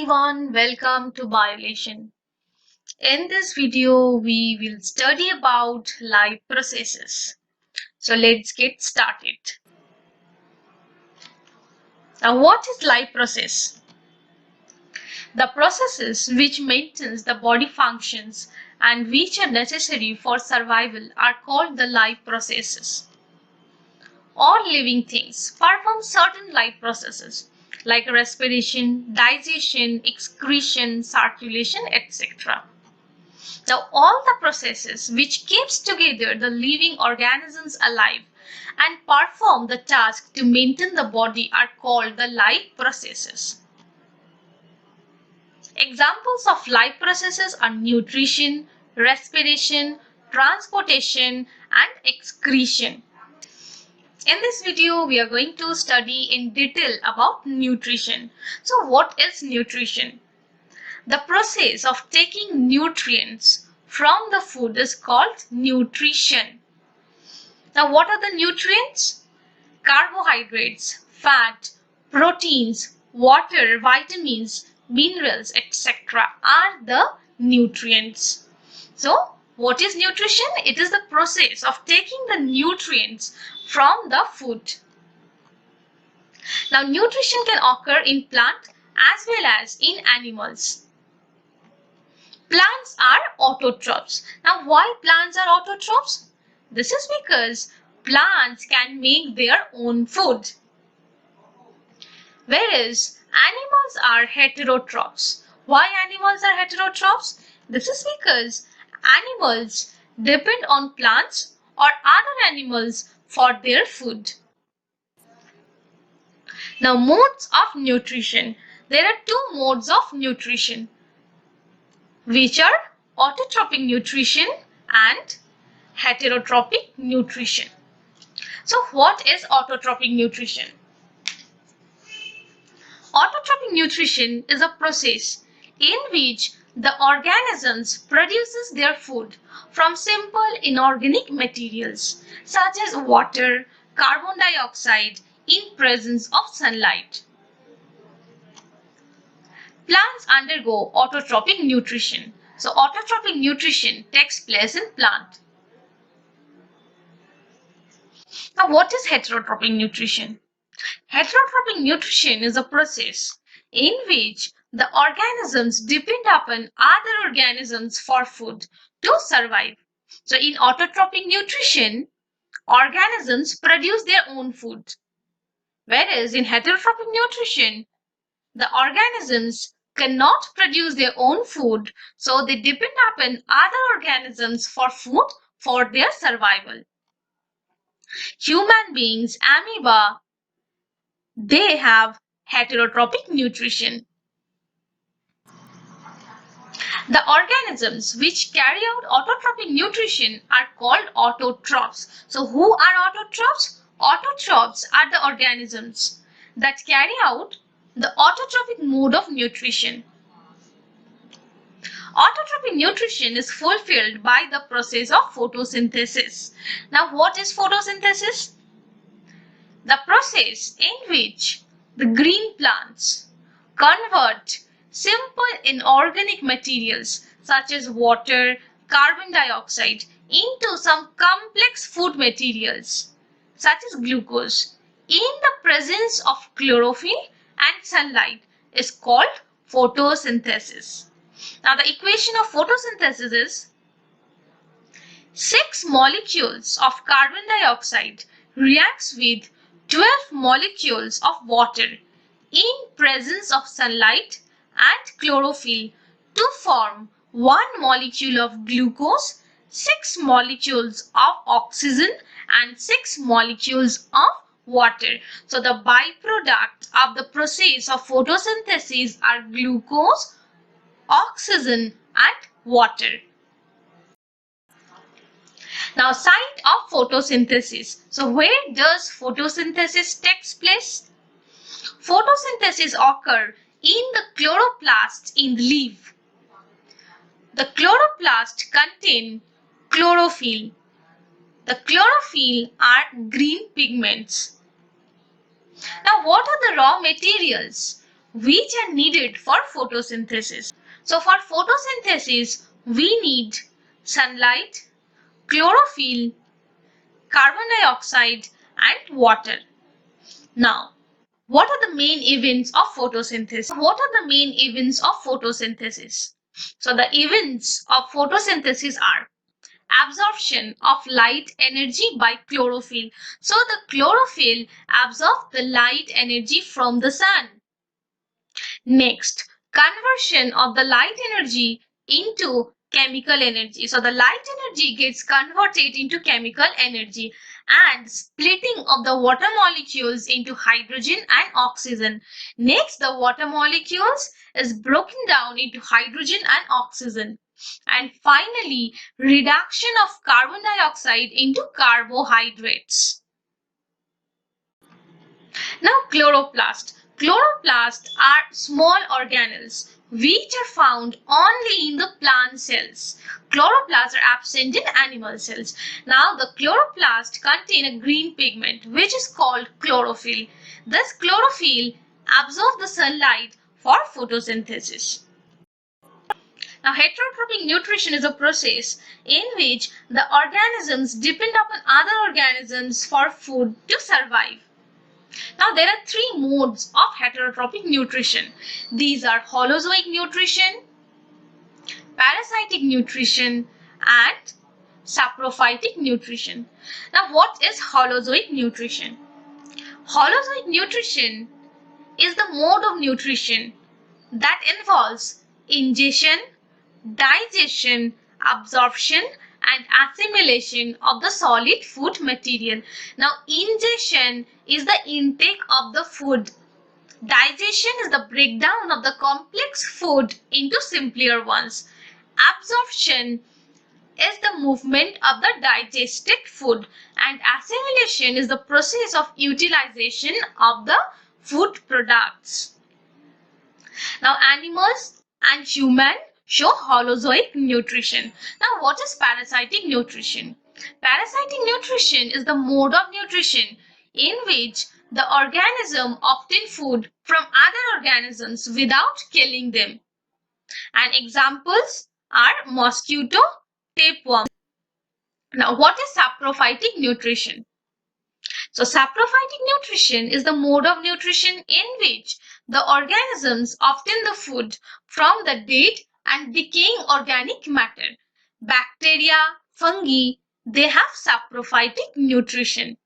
everyone, welcome to Biolation. In this video, we will study about life processes. So let's get started. Now, what is life process? The processes which maintains the body functions and which are necessary for survival are called the life processes. All living things perform certain life processes like respiration, digestion, excretion, circulation, etc. Now, all the processes which keeps together the living organisms alive and perform the task to maintain the body are called the life processes. Examples of life processes are nutrition, respiration, transportation, and excretion. In this video, we are going to study in detail about nutrition. So, what is nutrition? The process of taking nutrients from the food is called nutrition. Now, what are the nutrients? Carbohydrates, fat, proteins, water, vitamins, minerals, etc. are the nutrients. So, what is nutrition? It is the process of taking the nutrients from the food. Now, nutrition can occur in plant as well as in animals. Plants are autotrophs. Now, why plants are autotrophs? This is because plants can make their own food. Whereas animals are heterotrophs. Why animals are heterotrophs? This is because animals depend on plants or other animals for their food. Now, modes of nutrition. There are two modes of nutrition, which are autotrophic nutrition and heterotrophic nutrition. So, what is autotrophic nutrition? Autotrophic nutrition is a process in which the organisms produces their food from simple inorganic materials such as water, carbon dioxide in presence of sunlight. Plants undergo autotrophic nutrition. So, autotrophic nutrition takes place in plant. Now, what is heterotrophic nutrition? Heterotrophic nutrition is a process in which the organisms depend upon other organisms for food to survive. So, in autotrophic nutrition, organisms produce their own food. Whereas in heterotrophic nutrition, the organisms cannot produce their own food, so they depend upon other organisms for food for their survival. Human beings, amoeba, they have heterotrophic nutrition. The organisms which carry out autotrophic nutrition are called autotrophs. So, who are autotrophs? Autotrophs are the organisms that carry out the autotrophic mode of nutrition. Autotrophic nutrition is fulfilled by the process of photosynthesis. Now, what is photosynthesis? The process in which the green plants convert simple inorganic materials such as water, carbon dioxide into some complex food materials such as glucose in the presence of chlorophyll and sunlight is called photosynthesis. Now, the equation of photosynthesis is 6 molecules of carbon dioxide reacts with 12 molecules of water in presence of sunlight and chlorophyll to form 1 molecule of glucose, 6 molecules of oxygen and 6 molecules of water. So, the byproduct of the process of photosynthesis are glucose, oxygen and water. Now, site of photosynthesis. So, where does photosynthesis takes place? Photosynthesis occurs in the chloroplast in the leaf. The chloroplast contain chlorophyll. The chlorophyll are green pigments. Now, what are the raw materials which are needed for photosynthesis. So for photosynthesis, we need sunlight, chlorophyll, carbon dioxide and water. Now, what are the main events of photosynthesis? What are the main events of photosynthesis? So the events of photosynthesis are absorption of light energy by chlorophyll. So the chlorophyll absorbs the light energy from the sun. Next, conversion of the light energy into chemical energy. So the light energy gets converted into chemical energy, and splitting of the water molecules into hydrogen and oxygen. Next, the water molecules is broken down into hydrogen and oxygen. And finally, reduction of carbon dioxide into carbohydrates. Now, chloroplast. Chloroplasts are small organelles which are found only in the plant cells. Chloroplasts are absent in animal cells. Now, the chloroplast contain a green pigment which is called chlorophyll. This chlorophyll absorbs the sunlight for photosynthesis. Now, heterotrophic nutrition is a process in which the organisms depend upon other organisms for food to survive. Now, there are three modes of heterotrophic nutrition. These are holozoic nutrition, parasitic nutrition, and saprophytic nutrition. Now, what is holozoic nutrition? Holozoic nutrition is the mode of nutrition that involves ingestion, digestion, absorption, and assimilation of the solid food material. Now, ingestion is the intake of the food. Digestion is the breakdown of the complex food into simpler ones. Absorption is the movement of the digested food, and assimilation is the process of utilization of the food products. Now, animals and humans show holozoic nutrition. Now, what is parasitic nutrition? Parasitic nutrition is the mode of nutrition in which the organism obtains food from other organisms without killing them. And examples are mosquito, tapeworm. Now, what is saprophytic nutrition? So, saprophytic nutrition is the mode of nutrition in which the organisms obtain the food from the dead and decaying organic matter. Bacteria, fungi, they have saprophytic nutrition.